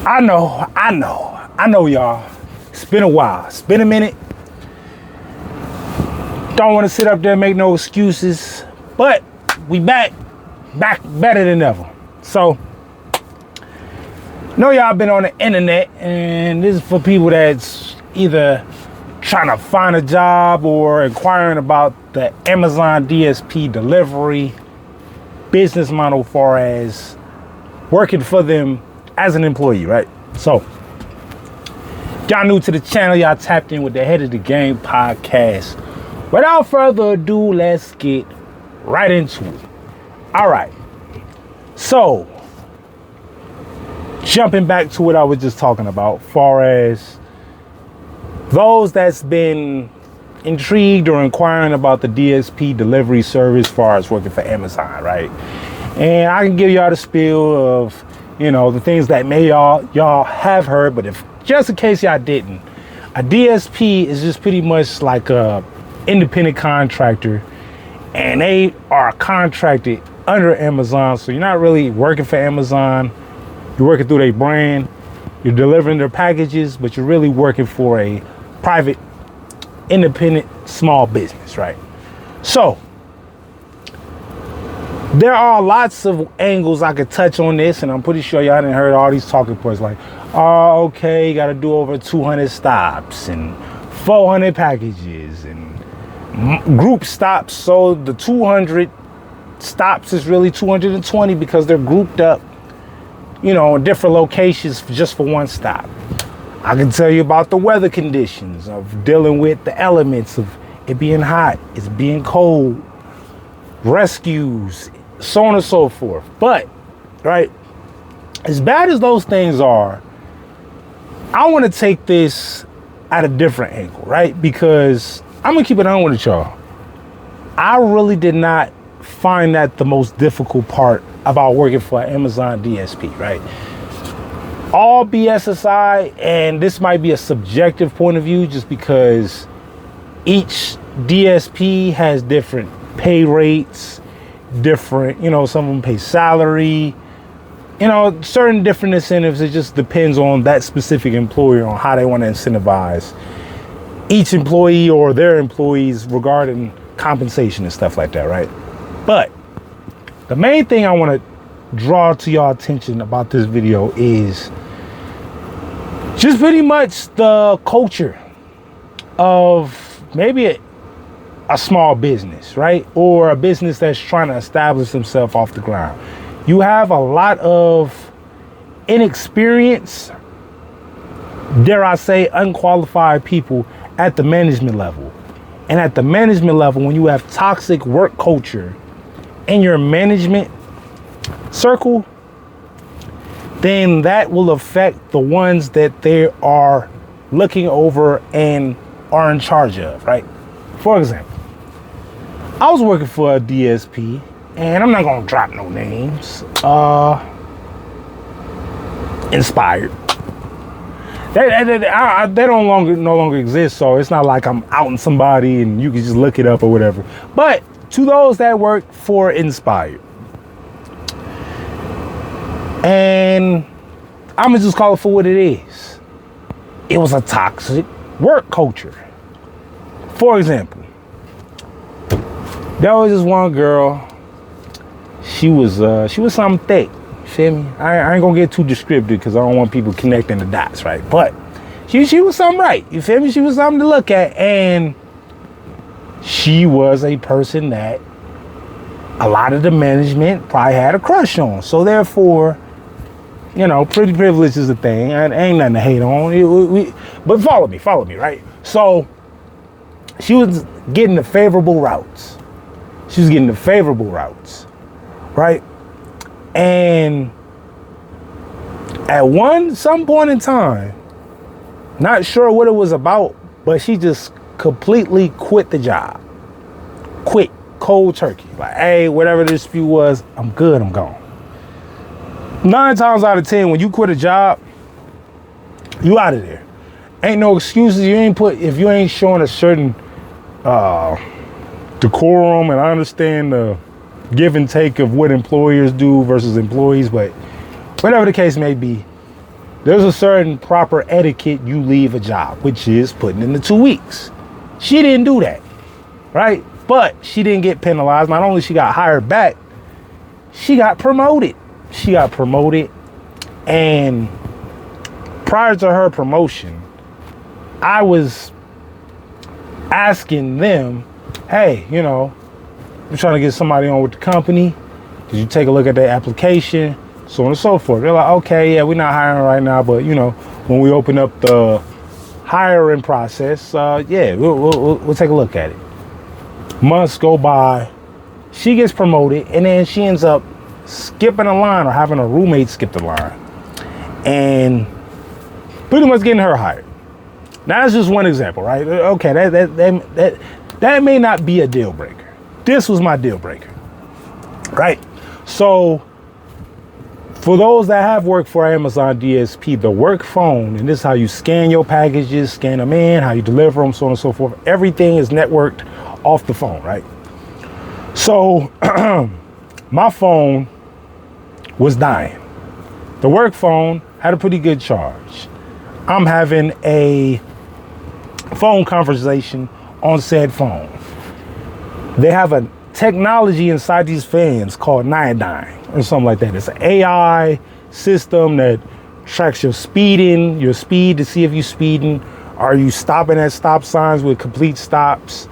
I know, y'all. It's been a while. It's been a minute. Don't want to sit up there and make no excuses, but we back better than ever. So, know y'all been on the internet, and this is for people that's either trying to find a job or inquiring about the Amazon DSP delivery business model, far as working for them as an employee, right? So, y'all new to the channel, y'all tapped in with the Head of the Game podcast. Without further ado, let's get right into it. All right. So, jumping back to what I was just talking about, far as those that's been intrigued or inquiring about the DSP delivery service, far as working for Amazon, right? And I can give y'all the spiel of, the things that y'all have heard, but if just in case y'all didn't, a DSP is just pretty much like a independent contractor, and they are contracted under Amazon. So you're not really working for Amazon. You're working through their brand. You're delivering their packages, but you're really working for a private, independent, small business, right? So there are lots of angles I could touch on this, and I'm pretty sure y'all didn't heard all these talking points like, oh, okay, you got to do over 200 stops and 400 packages and group stops. So the 200 stops is really 220 because they're grouped up, in different locations just for one stop. I can tell you about the weather conditions of dealing with the elements of it being hot, it's being cold, rescues, so on and so forth. But, right, as bad as those things are, I want to take this at a different angle, right? Because I'm going to keep it on with y'all. I really did not find that the most difficult part about working for Amazon DSP, right? All BS aside, and this might be a subjective point of view just because each DSP has different pay rates, different, some of them pay salary, certain different incentives. It just depends on that specific employer on how they want to incentivize each employee or their employees regarding compensation and stuff like that, right? But the main thing I want to draw to your attention about this video is just pretty much the culture of maybe a small business, right? Or a business that's trying to establish themselves off the ground. You have a lot of inexperienced, dare I say, unqualified people at the management level. And at the management level, when you have toxic work culture in your management circle, then that will affect the ones that they are looking over and are in charge of, right? For example, I was working for a DSP, and I'm not gonna drop no names. Inspired. They no longer exist, so it's not like I'm outing somebody and you can just look it up or whatever. But to those that work for Inspired, and I'm gonna just call it for what it is. It was a toxic work culture. For example, there was this one girl. She was something thick. Feel me? I ain't gonna get too descriptive because I don't want people connecting the dots, right? But she was something right. You feel me? She was something to look at, and she was a person that a lot of the management probably had a crush on. So therefore, pretty privilege is a thing. Ain't nothing to hate on. But follow me, right? So she was getting the favorable routes. Right? And at some point in time, not sure what it was about, but she just completely quit the job. Quit, cold turkey. Like, hey, whatever the dispute was, I'm good, I'm gone. 9 times out of 10, when you quit a job, you out of there. Ain't no excuses. If you ain't showing a certain decorum, and I understand the give and take of what employers do versus employees, but whatever the case may be, there's a certain proper etiquette you leave a job, which is putting in the 2 weeks. She didn't do that, right? But she didn't get penalized. Not only she got hired back, she got promoted. She got promoted. And prior to her promotion, I was asking them, hey, you know, I'm trying to get somebody on with the company. Did you take a look at their application? So on and so forth. They're like, okay, yeah, we're not hiring right now, but you know, when we open up the hiring process, yeah, we'll take a look at it. Months go by, she gets promoted, and then she ends up skipping a line or having a roommate skip the line, and pretty much getting her hired. Now that's just one example, right? Okay, that may not be a deal breaker. This was my deal breaker, right? So for those that have worked for Amazon DSP, the work phone, and this is how you scan your packages, scan them in, how you deliver them, so on and so forth. Everything is networked off the phone, right? So my phone was dying. The work phone had a pretty good charge. I'm having a phone conversation on said phone. They have a technology inside these fans called Niadyne or something like that. It's an AI system that tracks your speeding, your speed to see if you're speeding. Are you stopping at stop signs with complete stops?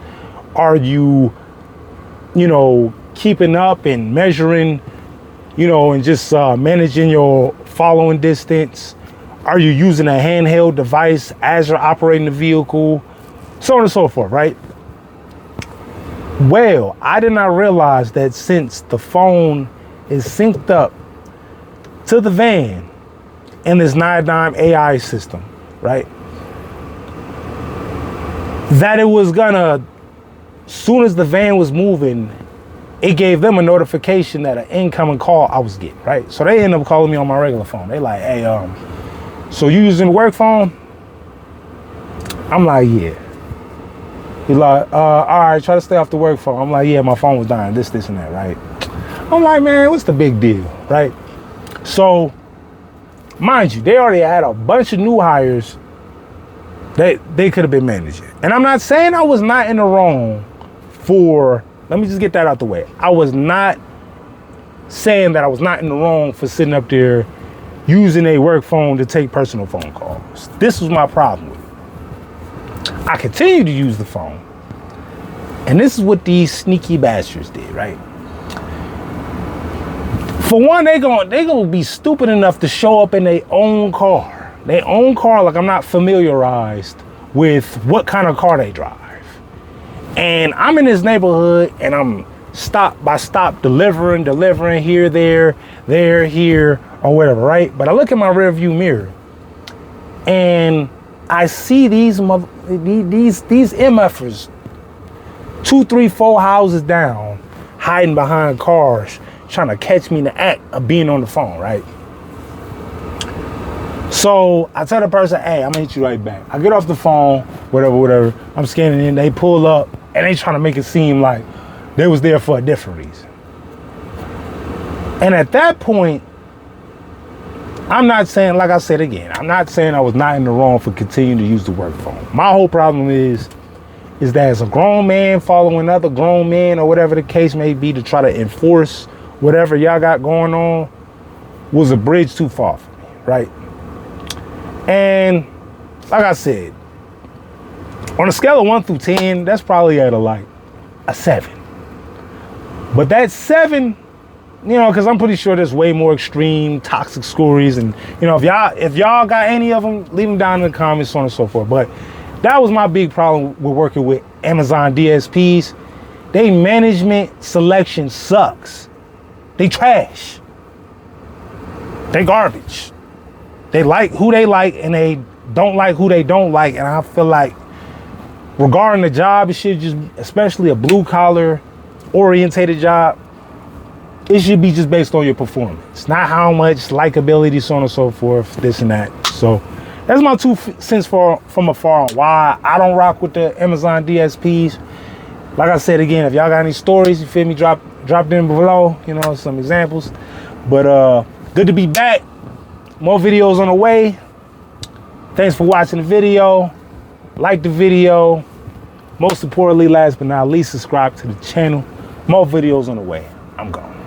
Are you, you know, keeping up and measuring, you know, and just managing your following distance? Are you using a handheld device as you're operating the vehicle? So on and so forth, right? Well, I did not realize that since the phone is synced up to the van in this Niadyne AI system, right, that it was gonna, soon as the van was moving, it gave them a notification that an incoming call I was getting, right? So they ended up calling me on my regular phone. They like, hey, so you using the work phone? I'm like, yeah. He's like, all right, try to stay off the work phone. I'm like, yeah, my phone was dying, this and that, right? I'm like, man, what's the big deal, right? So, mind you, they already had a bunch of new hires that they could have been managing. And I'm not saying I was not in the wrong for, let me just get that out the way. I was not saying that I was not in the wrong for sitting up there using a work phone to take personal phone calls. This was my problem with it. I continued to use the phone. And this is what these sneaky bastards did, right? For one, they gonna be stupid enough to show up in their own car. Their own car, like I'm not familiarized with what kind of car they drive. And I'm in this neighborhood and I'm stop by stop delivering here, there, here, or whatever, right? But I look in my rear view mirror and I see these MFers 2, 3, 4 houses down, hiding behind cars, trying to catch me in the act of being on the phone, right? So I tell the person, hey, I'm gonna hit you right back. I get off the phone, whatever. I'm scanning in, they pull up, and they trying to make it seem like they was there for a different reason. And at that point, I'm not saying, like I said again, I'm not saying I was not in the wrong for continuing to use the work phone. My whole problem is that as a grown man following other grown men or whatever the case may be to try to enforce whatever y'all got going on was a bridge too far for me, right? And like I said, on a scale of 1 through 10, that's probably at a 7. But that 7, you know, because I'm pretty sure there's way more extreme toxic stories, and you know, if y'all got any of them, leave them down in the comments, so on and so forth. But that was my big problem with working with Amazon DSPs. They management selection sucks. They trash. They garbage. They like who they like and they don't like who they don't like. And I feel like regarding the job, it should just, especially a blue collar orientated job, it should be just based on your performance, not how much likability, so on and so forth, this and that. So that's my 2 cents from afar on why I don't rock with the Amazon DSPs. Like I said again, if y'all got any stories, you feel me, drop them below, you know, some examples. But good to be back. more videos on the way. Thanks for watching the video. Like the video. Most importantly, last but not least, subscribe to the channel. More videos on the way. I'm gone.